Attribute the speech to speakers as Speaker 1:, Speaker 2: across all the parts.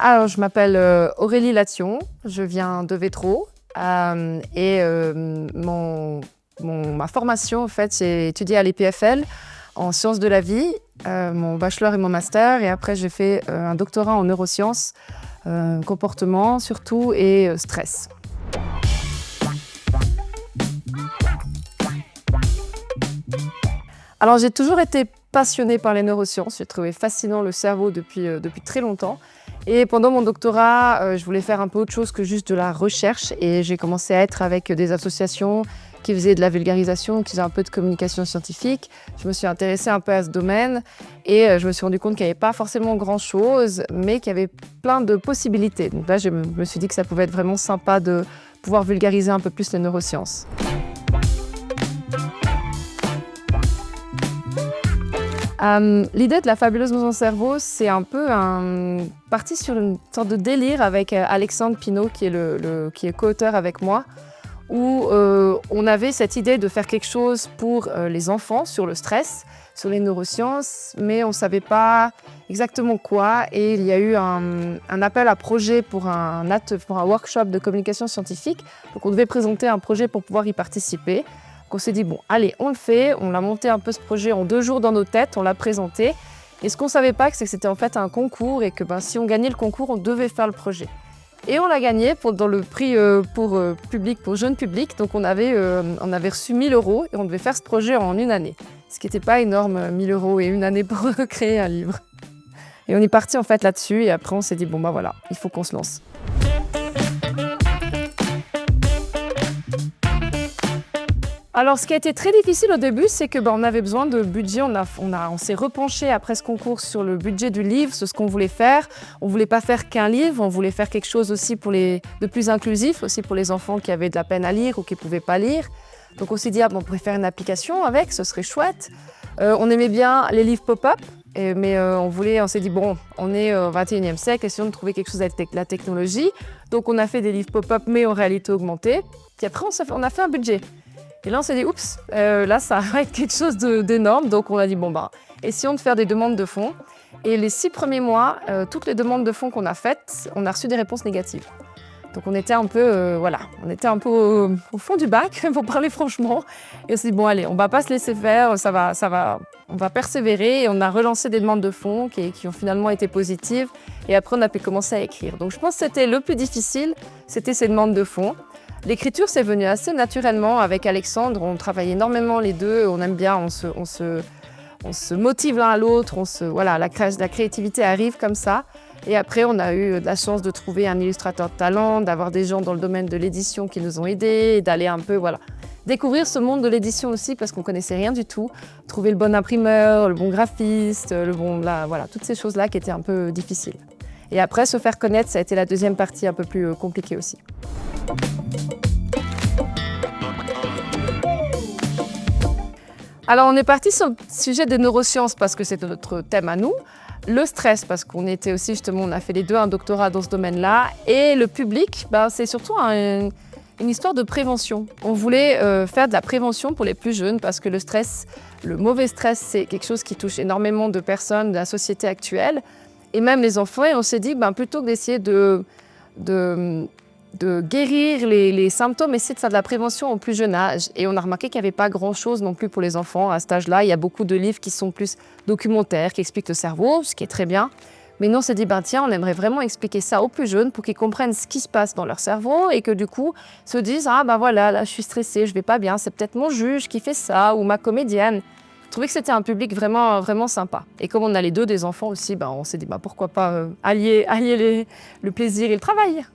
Speaker 1: Alors, je m'appelle Aurélie Lation, je viens de Vétro ma formation, en fait, j'ai étudié à l'EPFL en sciences de la vie, mon bachelor et mon master, et après j'ai fait un doctorat en neurosciences, comportement surtout et stress. Alors, j'ai toujours été passionnée par les neurosciences, j'ai trouvé fascinant le cerveau depuis très longtemps. Et pendant mon doctorat, je voulais faire un peu autre chose que juste de la recherche et j'ai commencé à être avec des associations qui faisaient de la vulgarisation, qui faisaient un peu de communication scientifique. Je me suis intéressée un peu à ce domaine et je me suis rendu compte qu'il n'y avait pas forcément grand-chose, mais qu'il y avait plein de possibilités. Donc là, je me suis dit que ça pouvait être vraiment sympa de pouvoir vulgariser un peu plus les neurosciences. L'idée de la fabuleuse maison cerveau, c'est un peu parti sur une sorte de délire avec Alexandre Pinault, qui est co-auteur avec moi, où on avait cette idée de faire quelque chose pour les enfants sur le stress, sur les neurosciences, mais on ne savait pas exactement quoi. Et il y a eu un appel à projet pour un workshop de communication scientifique. Donc on devait présenter un projet pour pouvoir y participer. On s'est dit, bon, allez, on le fait. On a monté un peu ce projet en 2 jours dans nos têtes, on l'a présenté. Et ce qu'on ne savait pas, c'est que c'était en fait un concours et que si on gagnait le concours, on devait faire le projet. Et on l'a gagné dans le prix pour jeune public. Donc on avait reçu 1 000 € et on devait faire ce projet en 1 année. Ce qui n'était pas énorme, 1 000 € et 1 année pour créer un livre. Et on est parti en fait là-dessus et après on s'est dit, bon bah voilà, il faut qu'on se lance. Alors, ce qui a été très difficile au début, c'est que on avait besoin de budget. On s'est repenché après ce concours sur le budget du livre, sur ce qu'on voulait faire. On voulait pas faire qu'un livre, on voulait faire quelque chose aussi de plus inclusif, aussi pour les enfants qui avaient de la peine à lire ou qui pouvaient pas lire. Donc on s'est dit, on pourrait faire une application avec, ce serait chouette. On aimait bien les livres pop-up, mais on s'est dit, bon, on est au 21e siècle, essayons de trouver quelque chose avec la technologie. Donc on a fait des livres pop-up, mais en réalité augmentée. Puis après, on a fait un budget. Et là, on s'est dit, oups, là, ça va être quelque chose d'énorme. Donc, on a dit, essayons de faire des demandes de fonds. Et les 6 premiers mois, toutes les demandes de fonds qu'on a faites, on a reçu des réponses négatives. Donc, on était un peu, au fond du bac, pour parler franchement. Et on s'est dit, bon, allez, on va pas se laisser faire, on va persévérer. Et on a relancé des demandes de fonds qui ont finalement été positives. Et après, on a pu commencer à écrire. Donc, je pense que c'était le plus difficile, c'était ces demandes de fonds. L'écriture, c'est venu assez naturellement avec Alexandre. On travaille énormément les deux, on aime bien, on se motive l'un à l'autre, la créativité arrive comme ça. Et après, on a eu la chance de trouver un illustrateur de talent, d'avoir des gens dans le domaine de l'édition qui nous ont aidés, et d'aller un peu, découvrir ce monde de l'édition aussi parce qu'on connaissait rien du tout. Trouver le bon imprimeur, le bon graphiste, toutes ces choses-là qui étaient un peu difficiles. Et après, se faire connaître, ça a été la deuxième partie un peu plus compliquée aussi. Alors, on est parti sur le sujet des neurosciences parce que c'est notre thème à nous. Le stress, parce qu'on était aussi on a fait les deux un doctorat dans ce domaine-là. Et le public, c'est surtout une histoire de prévention. On voulait faire de la prévention pour les plus jeunes parce que le mauvais stress, c'est quelque chose qui touche énormément de personnes de la société actuelle. Et même les enfants, et on s'est dit, plutôt que d'essayer de guérir les symptômes, essayer de faire de la prévention au plus jeune âge. Et on a remarqué qu'il n'y avait pas grand-chose non plus pour les enfants à cet âge-là. Il y a beaucoup de livres qui sont plus documentaires, qui expliquent le cerveau, ce qui est très bien. Mais nous, on s'est dit, tiens, on aimerait vraiment expliquer ça aux plus jeunes pour qu'ils comprennent ce qui se passe dans leur cerveau et que du coup, se disent, là, je suis stressée, je vais pas bien, c'est peut-être mon juge qui fait ça ou ma comédienne. Je trouvais que c'était un public vraiment, vraiment sympa. Et comme on a les deux des enfants aussi, on s'est dit, pourquoi pas allier le plaisir et le travail.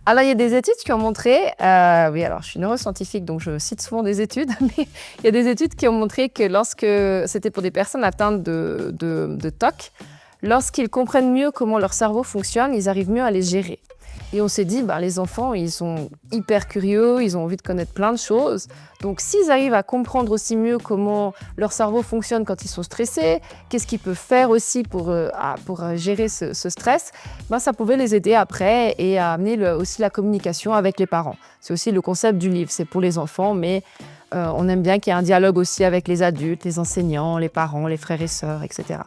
Speaker 1: Alors, il y a des études qui ont montré, je suis neuroscientifique, donc je cite souvent des études, mais il y a des études qui ont montré que lorsque c'était pour des personnes atteintes de TOC, lorsqu'ils comprennent mieux comment leur cerveau fonctionne, ils arrivent mieux à les gérer. Et on s'est dit, les enfants, ils sont hyper curieux, ils ont envie de connaître plein de choses. Donc, s'ils arrivent à comprendre aussi mieux comment leur cerveau fonctionne quand ils sont stressés, qu'est-ce qu'ils peuvent faire aussi pour gérer ce stress, ça pouvait les aider après et à amener aussi la communication avec les parents. C'est aussi le concept du livre, c'est pour les enfants, mais On aime bien qu'il y ait un dialogue aussi avec les adultes, les enseignants, les parents, les frères et sœurs, etc.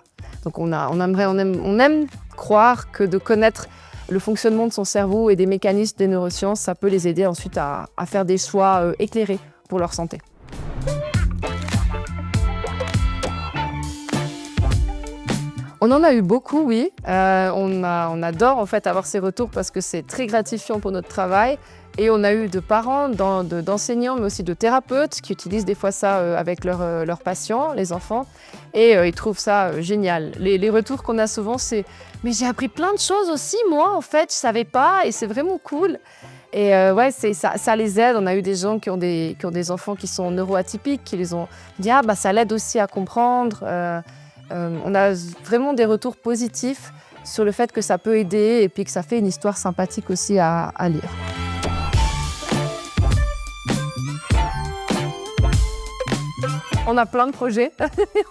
Speaker 1: Donc on aime croire que de connaître le fonctionnement de son cerveau et des mécanismes des neurosciences, ça peut les aider ensuite à faire des choix éclairés pour leur santé. On en a eu beaucoup, oui. On adore en fait avoir ces retours parce que c'est très gratifiant pour notre travail. Et on a eu de parents, d'enseignants, mais aussi de thérapeutes qui utilisent des fois ça avec leurs patients, les enfants. Et ils trouvent ça génial. Les retours qu'on a souvent, c'est « Mais j'ai appris plein de choses aussi, moi, en fait, je ne savais pas, et c'est vraiment cool ». Et ouais, ça les aide. On a eu des gens qui ont des enfants qui sont neuroatypiques, qui les ont dit « Ah, bah ça l'aide aussi à comprendre ». On a vraiment des retours positifs sur le fait que ça peut aider et puis que ça fait une histoire sympathique aussi à lire. On a plein de projets,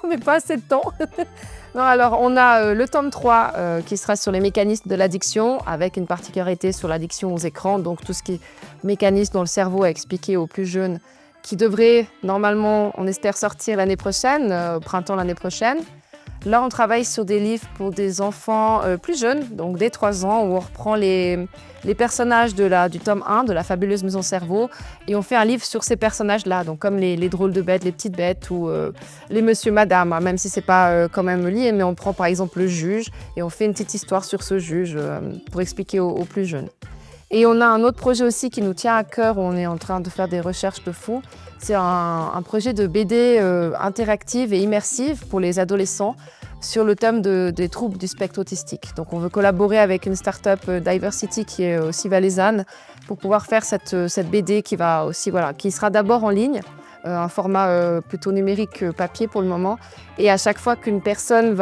Speaker 1: on n'a pas assez de temps. Non, alors, on a le tome 3 qui sera sur les mécanismes de l'addiction, avec une particularité sur l'addiction aux écrans, donc tout ce qui est mécanisme dans le cerveau à expliquer aux plus jeunes, qui devrait normalement, on espère, sortir l'année prochaine, au printemps l'année prochaine. Là, on travaille sur des livres pour des enfants plus jeunes, donc dès 3 ans, où on reprend les personnages du tome 1 de La fabuleuse maison cerveau, et on fait un livre sur ces personnages-là, donc comme les drôles de bêtes, les petites bêtes, ou les monsieur, madame, même si c'est pas quand même lié, mais on prend par exemple le juge, et on fait une petite histoire sur ce juge pour expliquer aux plus jeunes. Et on a un autre projet aussi qui nous tient à cœur, où on est en train de faire des recherches de fond. C'est un projet de BD interactive et immersive pour les adolescents sur le thème des troubles du spectre autistique. Donc on veut collaborer avec une start-up Diversity qui est aussi valaisanne pour pouvoir faire cette BD qui sera d'abord en ligne, un format plutôt numérique que papier pour le moment. Et à chaque fois qu'une personne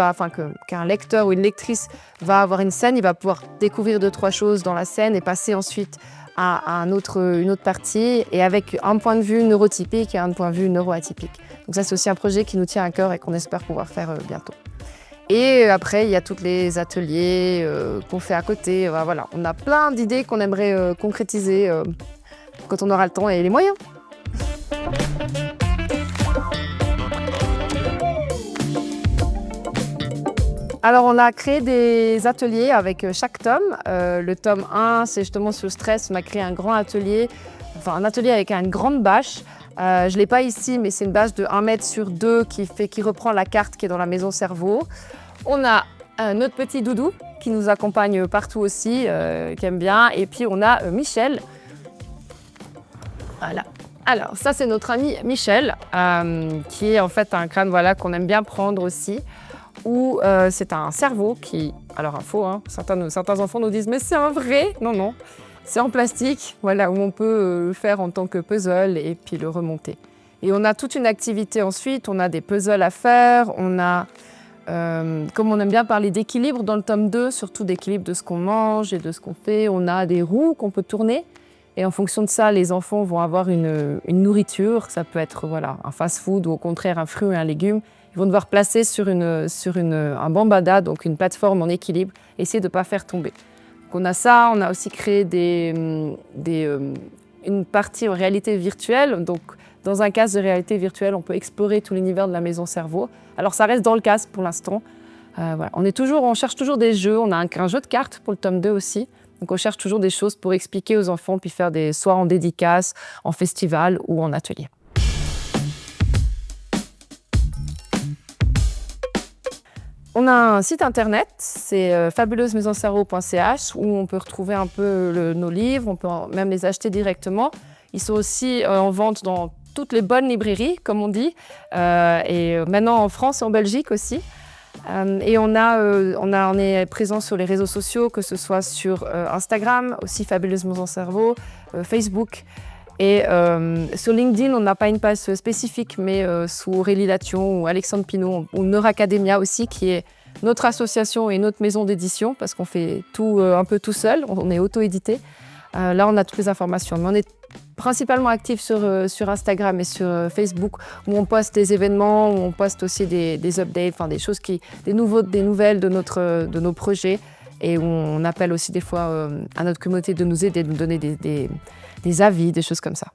Speaker 1: qu'un lecteur ou une lectrice va avoir une scène, il va pouvoir découvrir 2-3 choses dans la scène et passer ensuite à une autre partie, et avec un point de vue neurotypique et un point de vue neuroatypique. Donc ça, c'est aussi un projet qui nous tient à cœur et qu'on espère pouvoir faire bientôt. Et après, il y a tous les ateliers qu'on fait à côté. Voilà, on a plein d'idées qu'on aimerait concrétiser quand on aura le temps et les moyens. Alors, on a créé des ateliers avec chaque tome. Le tome 1, c'est justement sur le stress. On a créé un grand atelier, un atelier avec une grande bâche. Je ne l'ai pas ici, mais c'est une bâche de 1 mètre sur 2 qui reprend la carte qui est dans la maison cerveau. On a notre petit doudou qui nous accompagne partout aussi, qui aime bien. Et puis, on a Michel. Voilà. Alors, ça, c'est notre ami Michel, qui est en fait un crâne qu'on aime bien prendre aussi. Où c'est un cerveau qui... Alors, info, certains enfants nous disent « Mais c'est un vrai !» Non, non, c'est en plastique, où on peut le faire en tant que puzzle et puis le remonter. Et on a toute une activité ensuite, on a des puzzles à faire, on a, comme on aime bien parler d'équilibre dans le tome 2, surtout d'équilibre de ce qu'on mange et de ce qu'on fait, on a des roues qu'on peut tourner. Et en fonction de ça, les enfants vont avoir une nourriture, ça peut être un fast-food ou au contraire un fruit et un légume. Ils vont devoir placer sur un bambada, donc une plateforme en équilibre, essayer de ne pas faire tomber. Donc on a ça, on a aussi créé une partie en réalité virtuelle. Donc dans un casque de réalité virtuelle, on peut explorer tout l'univers de la maison cerveau. Alors ça reste dans le casque pour l'instant. On cherche toujours des jeux, on a un jeu de cartes pour le tome 2 aussi. Donc on cherche toujours des choses pour expliquer aux enfants, puis faire soit en dédicace, en festival ou en atelier. On a un site internet, c'est fabuleusemaisencerveau.ch, où on peut retrouver un peu nos livres, on peut même les acheter directement. Ils sont aussi en vente dans toutes les bonnes librairies, comme on dit, et maintenant en France et en Belgique aussi. Et on est présent sur les réseaux sociaux, que ce soit sur Instagram, aussi Fabuleuse Maison Cerveau, Facebook. Et sur LinkedIn, on n'a pas une page spécifique, mais sous Aurélie Lation ou Alexandre Pinault, ou Neuracademia aussi, qui est notre association et notre maison d'édition, parce qu'on fait tout un peu tout seul, on est auto-édité. Là, on a toutes les informations. Mais on est principalement actifs sur Instagram et sur Facebook, où on poste des événements, où on poste aussi des updates, des choses des nouvelles de nos projets, et où on appelle aussi des fois à notre communauté de nous aider, de nous donner des avis, des choses comme ça.